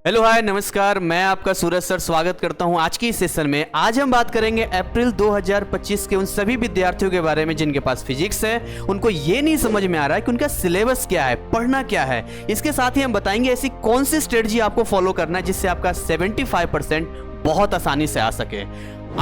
Hello hi नमस्कार, मैं आपका सूरज सर स्वागत करता हूं आज की इस सेशन में। आज हम बात करेंगे अप्रैल 2025 के उन सभी विद्यार्थियों के बारे में जिनके पास फिजिक्स है, उनको ये नहीं समझ में आ रहा है कि उनका सिलेबस क्या है, पढ़ना क्या है। इसके साथ ही हम बताएंगे ऐसी कौन सी स्ट्रेटजी आपको फॉलो करना है जिससे आपका 75% बहुत आसानी से आ सके।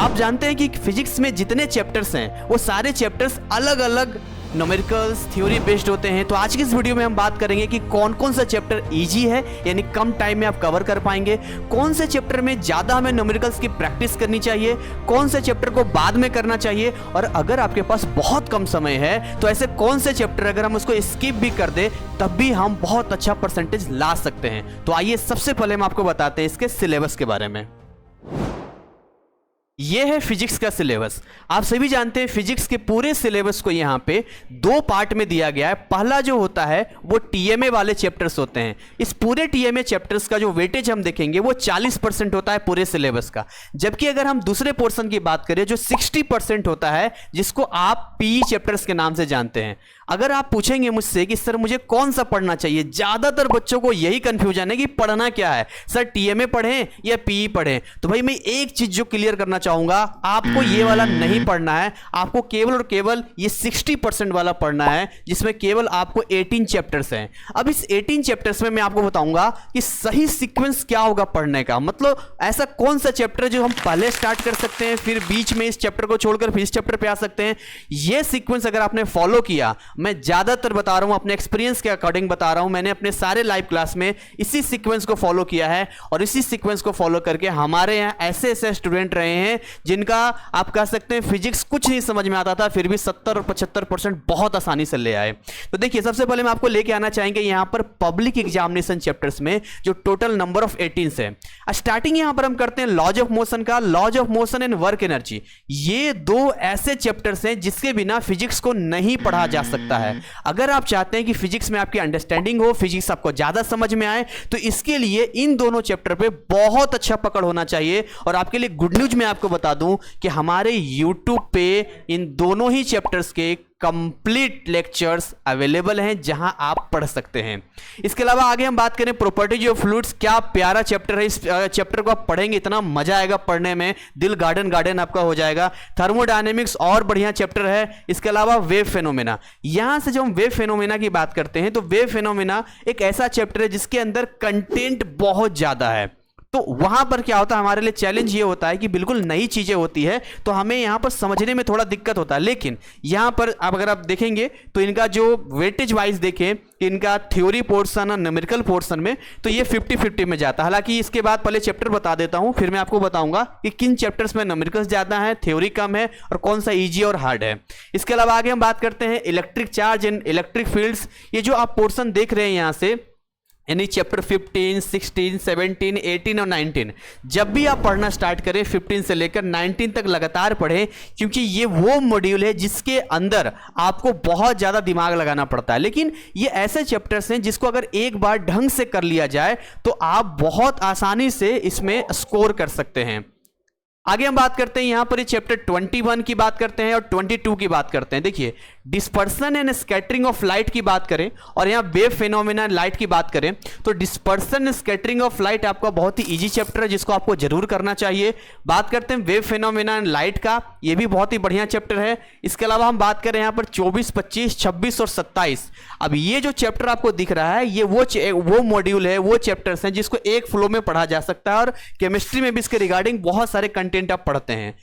आप जानते हैं कि फिजिक्स में जितने चैप्टर्स हैं वो सारे चैप्टर्स अलग अलग न्यूमेरिकल्स थ्योरी बेस्ड होते हैं। तो आज की इस वीडियो में हम बात करेंगे कि कौन कौन सा चैप्टर इजी है, यानी कम टाइम में आप कवर कर पाएंगे, कौन से चैप्टर में ज़्यादा हमें न्यूमेरिकल्स की प्रैक्टिस करनी चाहिए, कौन से चैप्टर को बाद में करना चाहिए, और अगर आपके पास बहुत कम समय है तो ऐसे कौन से चैप्टर अगर हम उसको स्किप भी कर दे तब भी हम बहुत अच्छा परसेंटेज ला सकते हैं। तो आइए सबसे पहले हम आपको बताते हैं इसके सिलेबस के बारे में। यह है फिजिक्स का सिलेबस। आप सभी जानते हैं फिजिक्स के पूरे सिलेबस को यहां पे दो पार्ट में दिया गया है। पहला जो होता है वो टीएमए वाले चैप्टर्स होते हैं। इस पूरे टीएमए चैप्टर्स का जो वेटेज हम देखेंगे वो 40% होता है पूरे सिलेबस का। जबकि अगर हम दूसरे पोर्शन की बात करें जो 60% होता है, जिसको आप पीई चैप्टर्स के नाम से जानते हैं। अगर आप पूछेंगे मुझसे कि सर मुझे कौन सा पढ़ना चाहिए, ज्यादातर बच्चों को यही कंफ्यूजन है कि पढ़ना क्या है, सर टीएमए पढ़ें या पीई पढ़ें। तो भाई मैं एक चीज जो क्लियर करना चाहूंगा, आपको ये वाला नहीं पढ़ना है। आपको केवल और केवल ये 60% वाला पढ़ना है जिसमें केवल आपको 18 चैप्टर्स हैं। अब इस 18 चैप्टर्स में मैं आपको बताऊंगा कि सही सीक्वेंस क्या होगा पढ़ने का। मतलब ऐसा कौन सा चैप्टर जो हम पहले स्टार्ट कर सकते हैं, फिर बीच में इस चैप्टर को छोड़कर फिर इस चैप्टर पे आ सकते हैं। ये सीक्वेंस अगर आपने फॉलो किया, मैं ज्यादातर बता रहा हूं, अपने एक्सपीरियंस के अकॉर्डिंग बता रहा हूं, मैंने अपने सारे लाइव क्लास में इसी सीक्वेंस को फॉलो किया है और इसी सीक्वेंस को फॉलो करके हमारे यहां ऐसे ऐसे स्टूडेंट रहे हैं जिनका आप कह सकते हैं फिजिक्स कुछ नहीं समझ में आता था, फिर भी 70 और 75% बहुत आसानी से ले आए। तो देखिए, सबसे पहले मैं आपको लेके आना चाहेंगे यहां पर पब्लिक एग्जामिनेशन चैप्टर्स में जो टोटल नंबर ऑफ 18 है। स्टार्टिंग यहां पर हम करते हैं लॉज ऑफ मोशन का। Laws of motion and work energy, ये दो ऐसे चैप्टर्स हैं जिसके बिना फिजिक्स को नहीं पढ़ा जा सकता है। अगर आप चाहते हैं कि फिजिक्स में आपकी अंडरस्टैंडिंग हो, फिजिक्स आपको ज्यादा समझ में आए, तो इसके लिए इन दोनों चैप्टर पे बहुत अच्छा पकड़ होना चाहिए। और आपके लिए गुड न्यूज मैं आपको बता दूं कि हमारे YouTube पे इन दोनों ही चैप्टर्स के कंप्लीट लेक्चर्स अवेलेबल हैं जहां आप पढ़ सकते हैं। इसके अलावा आगे हम बात करें प्रॉपर्टीज ऑफ फ्लूइड्स। क्या प्यारा चैप्टर है, इस चैप्टर को आप पढ़ेंगे इतना मजा आएगा पढ़ने में, दिल गार्डन गार्डन आपका हो जाएगा। थर्मोडायनेमिक्स और बढ़िया चैप्टर है। इसके अलावा वेव फेनोमेना, यहां से जब हम वेव फेनोमेना की बात करते हैं तो वेव फेनोमेना एक ऐसा चैप्टर है जिसके अंदर कंटेंट बहुत ज्यादा है। तो वहां पर क्या होता है, हमारे लिए चैलेंज ये होता है कि बिल्कुल नई चीजें होती है तो हमें यहां पर समझने में थोड़ा दिक्कत होता है। लेकिन यहां पर आप अगर आप देखेंगे तो इनका जो वेटेज वाइज देखें, इनका थ्योरी पोर्शन और न्यूमेरिकल पोर्शन में, तो ये 50-50 में जाता है। हालांकि इसके बाद पहले चैप्टर बता देता हूं, फिर मैं आपको बताऊंगा कि किन चैप्टर्स में न्यूमेरिकल्स ज्यादा है, थ्योरी कम है और कौन सा इजी और हार्ड है। इसके अलावा आगे हम बात करते हैं electric charge and electric fields. ये जो आप पोर्शन देख रहे हैं यहां से, यानी चैप्टर 15, 16, 17, 18 और 19, जब भी आप पढ़ना स्टार्ट करें 15 से लेकर 19 तक लगातार पढ़ें, क्योंकि ये वो मॉड्यूल है जिसके अंदर आपको बहुत ज़्यादा दिमाग लगाना पड़ता है। लेकिन ये ऐसे चैप्टर्स हैं जिसको अगर एक बार ढंग से कर लिया जाए तो आप बहुत आसानी से इसमें स्कोर कर सकते हैं। आगे हम बात करते हैं यहां पर चैप्टर 21 की बात करते हैं और 22 की बात करते हैं। देखिए, dispersion and scattering of light की बात करें और यहां वेव फेनोमेना लाइट की बात करें तो dispersion and scattering of light आपका बहुत ही इजी चैप्टर है जिसको आपको जरूर करना चाहिए। बात करते हैं वेव फेनोमेना एंड लाइट का, यह भी बहुत ही बढ़िया चैप्टर है। इसके अलावा हम बात करें यहां पर 24, 25, 26 और 27। अब ये जो चैप्टर आपको दिख रहा है ये वो मॉड्यूल है, वो चैप्टर्स हैं जिसको एक फ्लो में पढ़ा जा सकता है और केमिस्ट्री में भी इसके रिगार्डिंग बहुत सारे कंटेंट आप पढ़ते हैं।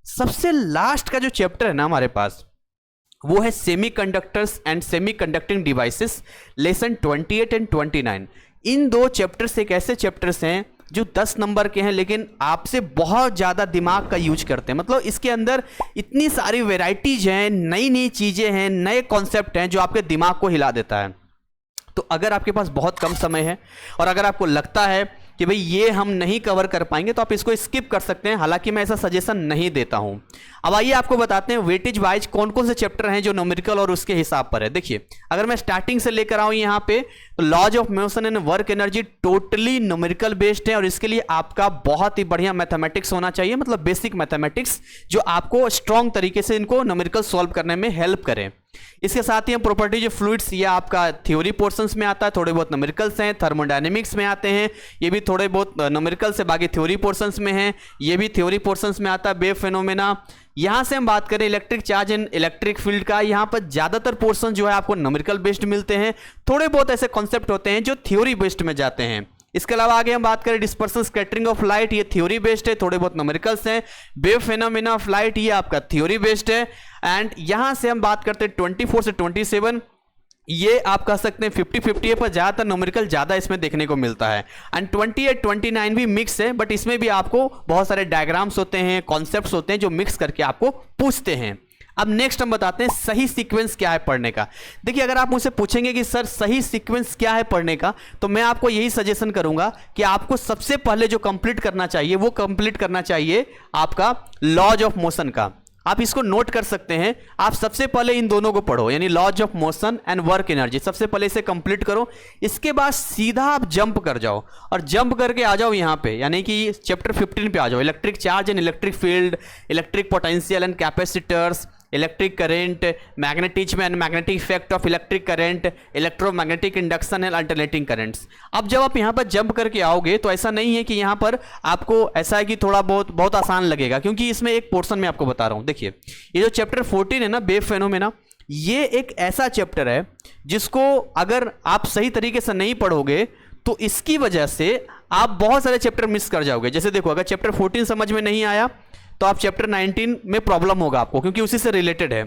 सबसे लास्ट का जो चैप्टर है ना हमारे पास, वो है semiconductors and semiconducting devices, lesson 28 and 29। इन दो चैप्टर्स एक ऐसे चैप्टर्स हैं जो 10 नंबर के हैं लेकिन आपसे बहुत ज़्यादा दिमाग का यूज करते हैं। मतलब इसके अंदर इतनी सारी वेराइटीज हैं, नई नई चीज़ें हैं, नए कॉन्सेप्ट हैं जो आपके दिमाग को हिला देता है। तो अगर आपके पास बहुत कम समय है और अगर आपको लगता है कि भाई ये हम नहीं कवर कर पाएंगे तो आप इसको स्किप कर सकते हैं। हालांकि मैं ऐसा सजेशन नहीं देता हूं। अब आइए आपको बताते हैं वेटेज वाइज कौन कौन से चैप्टर हैं जो न्यूमेरिकल और उसके हिसाब पर है। देखिए, अगर मैं स्टार्टिंग से लेकर आऊं यहां पे तो laws of motion and work energy totally numerical based है और इसके लिए आपका बहुत ही बढ़िया मैथमेटिक्स होना चाहिए, मतलब बेसिक मैथमेटिक्स जो आपको स्ट्रॉन्ग तरीके से इनको न्यूमेरिकल सॉल्व करने में हेल्प करें। इसके साथ ही हम प्रॉपर्टीज ऑफ फ्लूइड्स, ये आपका थ्योरी पोर्शंस में आता है, थोड़े बहुत न्यूमेरिकल्स हैं, थर्मोडायनेमिक्स में आते हैं, ये भी थोड़े बहुत न्यूमेरिकल्स है, बाकी थ्योरी पोर्शंस में हैं, ये भी थ्योरी पोर्शंस में आता है। वेव फेनोमेना, यहाँ से हम बात करें electric charge and electric field का, यहाँ पर ज़्यादातर पोर्शन जो है आपको न्यूमेरिकल बेस्ड मिलते हैं, थोड़े बहुत ऐसे कॉन्सेप्ट होते हैं जो थ्योरी बेस्ड में जाते हैं। इसके अलावा आगे हम बात करें डिस्पर्सन स्कैटरिंग ऑफ लाइट, ये थ्योरी बेस्ड है, थोड़े बहुत न्यूमेरिकल्स हैं। वेव फेनोमेना ऑफ लाइट, ये आपका थ्योरी बेस्ड है। एंड यहाँ से हम बात करते हैं 24 से 27, ये आप कह सकते हैं 50-50 है, पर ज़्यादातर न्यूमेरिकल ज़्यादा इसमें देखने को मिलता है। एंड 28-29 भी मिक्स है, बट इसमें भी आपको बहुत सारे डायग्राम्स होते हैं, कॉन्सेप्ट्स होते हैं जो मिक्स करके आपको पूछते हैं। अब नेक्स्ट हम बताते हैं सही सीक्वेंस क्या है पढ़ने का। देखिए, अगर आप मुझसे पूछेंगे कि सर सही सीक्वेंस क्या है पढ़ने का, तो मैं आपको यही सजेशन करूंगा कि आपको सबसे पहले जो कंप्लीट करना चाहिए वो कंप्लीट करना चाहिए आपका लॉज ऑफ मोशन का। आप इसको नोट कर सकते हैं। आप सबसे पहले इन दोनों को पढ़ो, यानी laws of motion and work energy, सबसे पहले इसे कंप्लीट करो। इसके बाद सीधा आप जंप कर जाओ और जंप करके आ जाओ यहाँ पे, यानी कि चैप्टर 15 पे आ जाओ। Electric charge and electric field, electric potential and capacitors, electric current, magnetism and magnetic effect of electric current, electromagnetic induction and alternating currents. अब जब आप यहाँ पर जंप करके आओगे तो ऐसा नहीं है कि यहाँ पर आपको ऐसा है कि थोड़ा बहुत आसान लगेगा, क्योंकि इसमें एक पोर्शन में आपको बता रहा हूँ। देखिए, ये जो चैप्टर 14 है ना, वेव फेनोमेना, ये एक ऐसा चैप्टर है जिसको अगर आप सही तरीके से नहीं पढ़ोगे तो इसकी वजह से आप बहुत सारे चैप्टर मिस कर जाओगे। जैसे देखो, अगर चैप्टर 14 समझ में नहीं आया तो आप चैप्टर 19 में प्रॉब्लम होगा आपको, क्योंकि उसी से रिलेटेड है।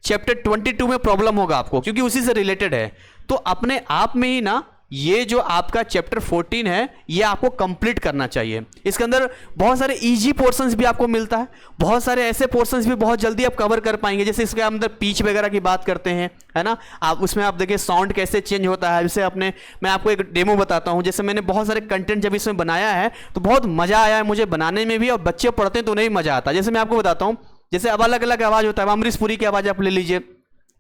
चैप्टर 22 में प्रॉब्लम होगा आपको, क्योंकि उसी से रिलेटेड है। तो अपने आप में ही ना ये जो आपका चैप्टर 14 है ये आपको कंप्लीट करना चाहिए। इसके अंदर बहुत सारे इजी पोर्शंस भी आपको मिलता है, बहुत सारे ऐसे पोर्शंस भी बहुत जल्दी आप कवर कर पाएंगे। जैसे इसके अंदर पिच वगैरह की बात करते हैं, है ना, आप उसमें आप देखिए साउंड कैसे चेंज होता है। जैसे मैं आपको एक डेमो बताता हूँ। जैसे मैंने बहुत सारे कंटेंट जब इसमें बनाया है तो बहुत मजा आया है मुझे बनाने में भी, और बच्चे पढ़ते हैं तो उन्हें भी मजा आता है। जैसे मैं आपको बताता हूँ, जैसे अब अलग अलग आवाज होता है। अमरीश पुरी की आवाज आप ले लीजिए,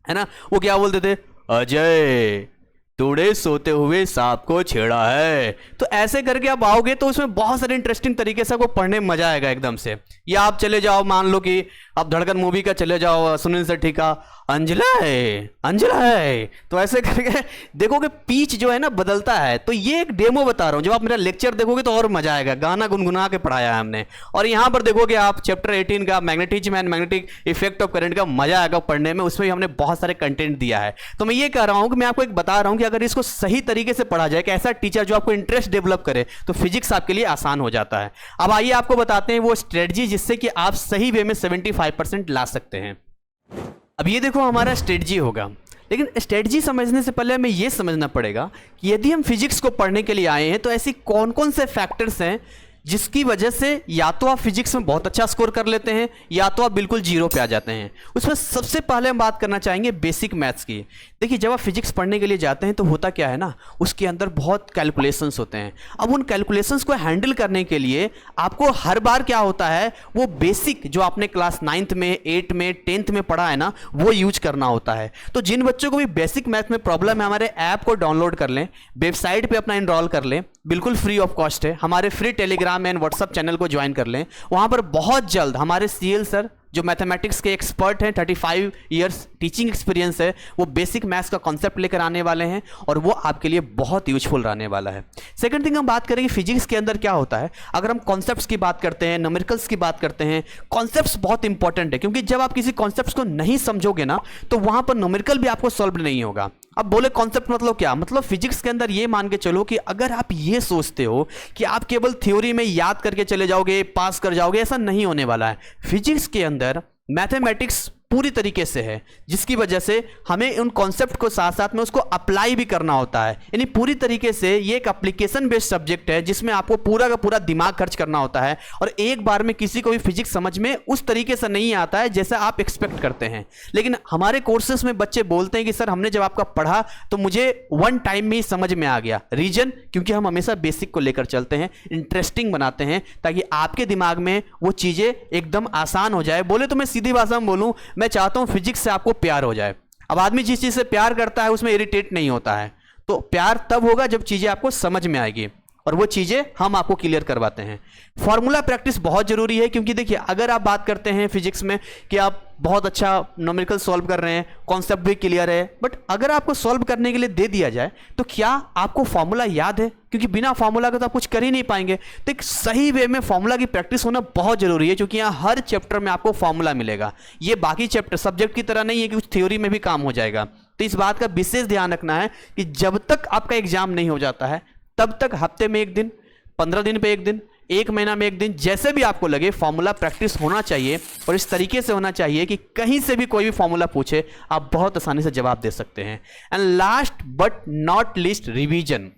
है ना, वो क्या बोलते थे, अजय तूने सोते हुए सांप को छेड़ा है। तो ऐसे करके आप आओगे तो उसमें बहुत सारे इंटरेस्टिंग तरीके से आपको पढ़ने में मजा आएगा एकदम से। या आप चले जाओ, मान लो कि आप धड़कन मूवी का चले जाओ, सुनील शेट्टी का अंजला है, तो ऐसे करके देखोगे पीच जो है ना बदलता है। तो ये एक डेमो बता रहा हूँ, जब आप मेरा लेक्चर देखोगे तो और मजा आएगा, गाना गुनगुना के पढ़ाया है हमने। और यहाँ पर देखोगे आप चैप्टर 18 का magnetism and magnetic effect of current का मजा आएगा पढ़ने में, उसमें हमने बहुत सारे कंटेंट दिया है। तो मैं ये कह रहा हूँ कि मैं आपको एक बता रहा हूँ कि अगर इसको सही तरीके से पढ़ा जाए, कि ऐसा टीचर जो आपको इंटरेस्ट डेवलप करे, तो फिजिक्स आपके लिए आसान हो जाता है। अब आइए आपको बताते हैं वो स्ट्रेटजी जिससे कि आप सही वे में 75% ला सकते हैं। अब ये देखो हमारा स्ट्रेटजी होगा, लेकिन स्ट्रेटजी समझने से पहले हमें ये समझना पड़ेगा कि यदि हम फिजिक्स को पढ़ने के लिए आए हैं तो ऐसी कौन कौन से फैक्टर्स हैं जिसकी वजह से या तो आप फिजिक्स में बहुत अच्छा स्कोर कर लेते हैं या तो आप बिल्कुल जीरो पे आ जाते हैं। उसमें सबसे पहले हम बात करना चाहेंगे बेसिक मैथ्स की। देखिए, जब आप फिजिक्स पढ़ने के लिए जाते हैं तो होता क्या है ना, उसके अंदर बहुत कैलकुलेशंस होते हैं। अब उन कैलकुलेशंस को हैंडल करने के लिए आपको हर बार क्या होता है, वो बेसिक जो आपने क्लास 9th में, 8th में, 10th में पढ़ा है ना, वो यूज करना होता है। तो जिन बच्चों को भी बेसिक मैथ में प्रॉब्लम है, हमारे ऐप को डाउनलोड कर लें, वेबसाइट पर अपना इनरोल कर लें, बिल्कुल फ्री ऑफ कॉस्ट है। हमारे free Telegram and WhatsApp channel को ज्वाइन कर लें। वहां पर बहुत जल्द हमारे सीएल सर जो मैथमेटिक्स के एक्सपर्ट हैं, 35 इयर्स टीचिंग एक्सपीरियंस है, वो बेसिक मैथ्स का कॉन्सेप्ट लेकर आने वाले हैं और वो आपके लिए बहुत यूजफुल रहने वाला है। सेकंड थिंग हम बात करेंगे फिजिक्स के अंदर क्या होता है। अगर हम कॉन्सेप्ट्स की बात करते हैं, न्यूमेरिकल्स की बात करते हैं, कॉन्सेप्ट्स बहुत इंपॉर्टेंट है, क्योंकि जब आप किसी कॉन्सेप्ट्स को नहीं समझोगे ना तो वहां पर न्यूमेरिकल भी आपको सॉल्व नहीं होगा। अब बोले कॉन्सेप्ट मतलब क्या, मतलब फिजिक्स के अंदर ये मान के चलो कि अगर आप ये सोचते हो कि आप केवल थ्योरी में याद करके चले जाओगे, पास कर जाओगे, ऐसा नहीं होने वाला है। फिजिक्स के अंदर मैथमेटिक्स पूरी तरीके से है, जिसकी वजह से हमें उन कॉन्सेप्ट को साथ साथ में उसको अप्लाई भी करना होता है। यानी पूरी तरीके से ये एक एप्लीकेशन बेस्ड सब्जेक्ट है जिसमें आपको पूरा का पूरा दिमाग खर्च करना होता है और एक बार में किसी को भी फिजिक्स समझ में उस तरीके से नहीं आता है जैसा आप एक्सपेक्ट करते हैं। लेकिन हमारे कोर्सेस में बच्चे बोलते हैं कि सर हमने जब आपका पढ़ा तो मुझे वन टाइम में ही समझ में आ गया। रीजन, क्योंकि हम हमेशा बेसिक को लेकर चलते हैं, इंटरेस्टिंग बनाते हैं ताकि आपके दिमाग में वो चीज़ें एकदम आसान हो जाए। बोले तो मैं सीधी भाषा में बोलूँ, मैं चाहता हूं फिजिक्स से आपको प्यार हो जाए। अब आदमी जिस चीज से प्यार करता है उसमें इरिटेट नहीं होता है, तो प्यार तब होगा जब चीजें आपको समझ में आएगी। और वो चीज़ें हम आपको क्लियर करवाते हैं। फॉर्मूला प्रैक्टिस बहुत ज़रूरी है, क्योंकि देखिए अगर आप बात करते हैं फिजिक्स में कि आप बहुत अच्छा न्यूमेरिकल सॉल्व कर रहे हैं, कॉन्सेप्ट भी क्लियर है, बट अगर आपको सॉल्व करने के लिए दे दिया जाए तो क्या आपको फॉर्मूला याद है? क्योंकि बिना फॉर्मूला के तो आप कुछ कर ही नहीं पाएंगे। तो एक सही वे में फॉर्मूला की प्रैक्टिस होना बहुत जरूरी है, क्योंकि यहाँ हर चैप्टर में आपको फॉर्मूला मिलेगा। ये बाकी चैप्टर सब्जेक्ट की तरह नहीं है कि कुछ थ्योरी में भी काम हो जाएगा। तो इस बात का विशेष ध्यान रखना है कि जब तक आपका एग्जाम नहीं हो जाता है तब तक हफ्ते में एक दिन, 15 दिन पे एक दिन, एक महीना में एक दिन, जैसे भी आपको लगे फॉर्मूला प्रैक्टिस होना चाहिए। और इस तरीके से होना चाहिए कि कहीं से भी कोई भी फॉर्मूला पूछे आप बहुत आसानी से जवाब दे सकते हैं। And last but not least, revision.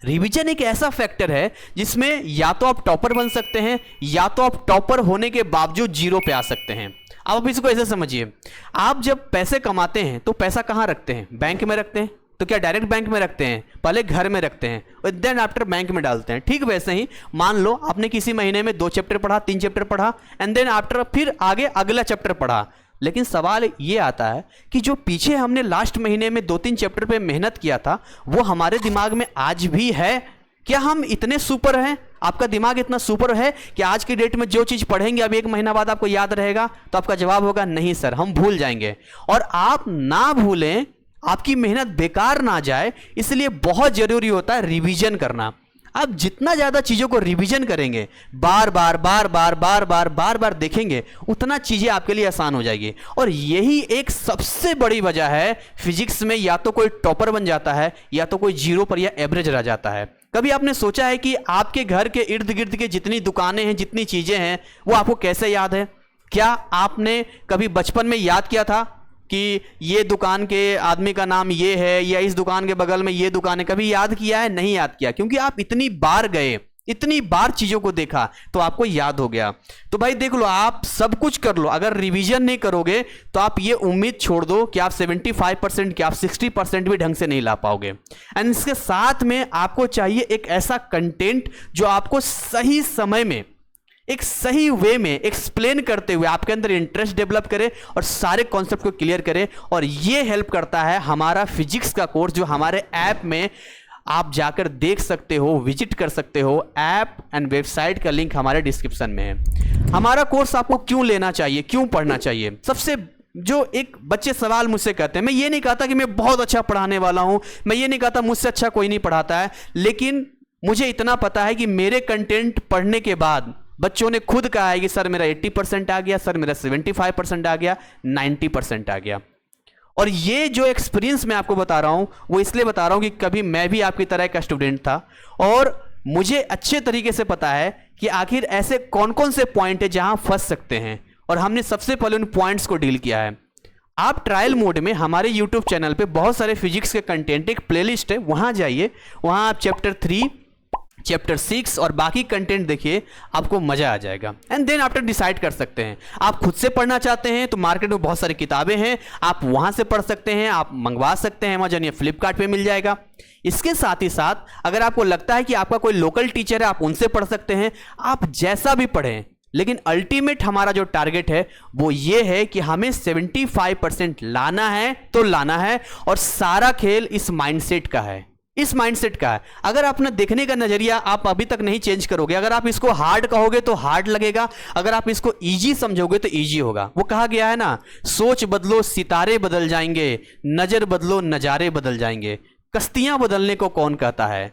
Revision एक ऐसा फैक्टर है जिसमें या तो आप टॉपर बन सकते हैं या तो आप टॉपर होने के बावजूद जीरो पे आ सकते हैं। अब इसको ऐसे समझिए, आप जब पैसे कमाते हैं तो पैसा कहाँ रखते हैं? बैंक में रखते हैं। तो क्या डायरेक्ट बैंक में रखते हैं? पहले घर में रखते हैं और देन आफ्टर बैंक में डालते हैं। ठीक वैसे ही मान लो आपने किसी महीने में 2 चैप्टर पढ़ा, 3 चैप्टर पढ़ा एंड देन आफ्टर फिर आगे अगला चैप्टर पढ़ा। लेकिन सवाल ये आता है कि जो पीछे हमने लास्ट महीने में 2-3 चैप्टर पे मेहनत किया था वो हमारे दिमाग में आज भी है? क्या हम इतने सुपर हैं? आपका दिमाग इतना सुपर है कि आज की डेट में जो चीज पढ़ेंगे अब 1 महीना बाद आपको याद रहेगा? तो आपका जवाब होगा नहीं सर, हम भूल जाएंगे। और आप ना भूलें, आपकी मेहनत बेकार ना जाए, इसलिए बहुत जरूरी होता है रिवीजन करना। आप जितना ज्यादा चीजों को रिवीजन करेंगे, बार बार देखेंगे, उतना चीजें आपके लिए आसान हो जाएगी। और यही एक सबसे बड़ी वजह है फिजिक्स में या तो कोई टॉपर बन जाता है या तो कोई जीरो पर या एवरेज रह जाता है। कभी आपने सोचा है कि आपके घर के इर्द गिर्द के जितनी दुकानें हैं, जितनी चीजें हैं, वो आपको कैसे याद है? क्या आपने कभी बचपन में याद किया था कि ये दुकान के आदमी का नाम ये है या इस दुकान के बगल में ये दुकान है? कभी याद किया है? नहीं याद किया, क्योंकि आप इतनी बार गए, इतनी बार चीजों को देखा तो आपको याद हो गया। तो भाई देख लो, आप सब कुछ कर लो, अगर रिवीजन नहीं करोगे तो आप ये उम्मीद छोड़ दो कि आप 75% कि आप 60% भी ढंग से नहीं ला पाओगे। एंड इसके साथ में आपको चाहिए एक ऐसा कंटेंट जो आपको सही समय में एक सही वे में एक्सप्लेन करते हुए आपके अंदर इंटरेस्ट डेवलप करे और सारे कॉन्सेप्ट को क्लियर करे। और ये हेल्प करता है हमारा फिजिक्स का कोर्स, जो हमारे ऐप में आप जाकर देख सकते हो, विजिट कर सकते हो। ऐप एंड वेबसाइट का लिंक हमारे डिस्क्रिप्शन में है। हमारा कोर्स आपको क्यों लेना चाहिए, क्यों पढ़ना चाहिए? सबसे जो एक बच्चे सवाल मुझसे कहते हैं, मैं ये नहीं कहता कि मैं बहुत अच्छा पढ़ाने वाला हूं, मैं ये नहीं कहता मुझसे अच्छा कोई नहीं पढ़ाता है, लेकिन मुझे इतना पता है कि मेरे कंटेंट पढ़ने के बाद बच्चों ने खुद कहा है कि सर मेरा 80% आ गया, सर मेरा 75% आ गया, 90% आ गया। और ये जो एक्सपीरियंस मैं आपको बता रहा हूं वो इसलिए बता रहा हूं कि कभी मैं भी आपकी तरह का स्टूडेंट था और मुझे अच्छे तरीके से पता है कि आखिर ऐसे कौन कौन से पॉइंट है जहां फंस सकते हैं, और हमने सबसे पहले उन पॉइंट्स को डील किया है। आप ट्रायल मोड में हमारे यूट्यूब चैनल पे बहुत सारे फिजिक्स के कंटेंट, एक प्लेलिस्ट है, वहां जाइए, वहां आप चैप्टर 3, चैप्टर 6 और बाकी कंटेंट देखिए, आपको मजा आ जाएगा। एंड देन आफ्टर डिसाइड कर सकते हैं। आप खुद से पढ़ना चाहते हैं तो मार्केट में बहुत सारी किताबें हैं, आप वहां से पढ़ सकते हैं, आप मंगवा सकते हैं, अमेज़न या फ्लिपकार्ट पे मिल जाएगा। इसके साथ ही साथ अगर आपको लगता है कि आपका कोई लोकल टीचर है, आप उनसे पढ़ सकते हैं। आप जैसा भी पढ़ें, लेकिन अल्टीमेट हमारा जो टारगेट है वो ये है कि हमें 75% लाना है तो लाना है, और सारा खेल इस माइंडसेट का है, इस माइंडसेट का है। अगर अपना देखने का नजरिया आप अभी तक नहीं चेंज करोगे, अगर आप इसको हार्ड कहोगे तो हार्ड लगेगा, अगर आप इसको इजी समझोगे तो इजी होगा। वो कहा गया है ना, सोच बदलो सितारे बदल जाएंगे, नजर बदलो नजारे बदल जाएंगे। कश्तियां बदलने को कौन कहता है,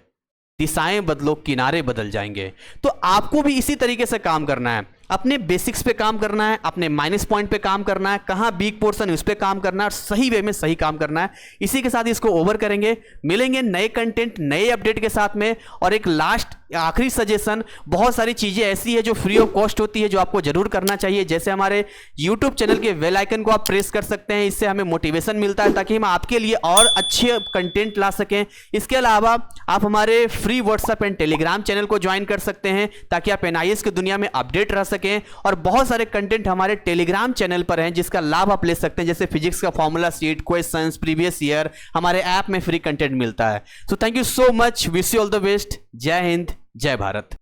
दिशाएं बदलो किनारे बदल जाएंगे। तो आपको भी इसी तरीके से काम करना है, अपने बेसिक्स पे काम करना है, अपने माइनस पॉइंट पे काम करना है, कहां वीक पोर्शन है उस पे काम करना है, और सही वे में सही काम करना है। इसी के साथ इसको ओवर करेंगे, मिलेंगे नए कंटेंट, नए अपडेट के साथ में। और एक लास्ट आखिरी सजेशन, बहुत सारी चीजें ऐसी है जो फ्री ऑफ कॉस्ट होती है, जो आपको जरूर करना चाहिए। जैसे हमारे यूट्यूब चैनल के बेल आइकन को आप प्रेस कर सकते हैं, इससे हमें मोटिवेशन मिलता है ताकि हम आपके लिए और अच्छे कंटेंट ला सकें। इसके अलावा आप हमारे free WhatsApp and Telegram channel को ज्वाइन कर सकते हैं ताकि आप NIS की दुनिया में अपडेट रह सकें। और बहुत सारे कंटेंट हमारे टेलीग्राम चैनल पर हैं जिसका लाभ आप ले सकते हैं, जैसे फिजिक्स का formula sheet, questions, previous year, हमारे ऐप में फ्री कंटेंट मिलता है। So thank you so much, wish you all the best. जय हिंद, जय भारत।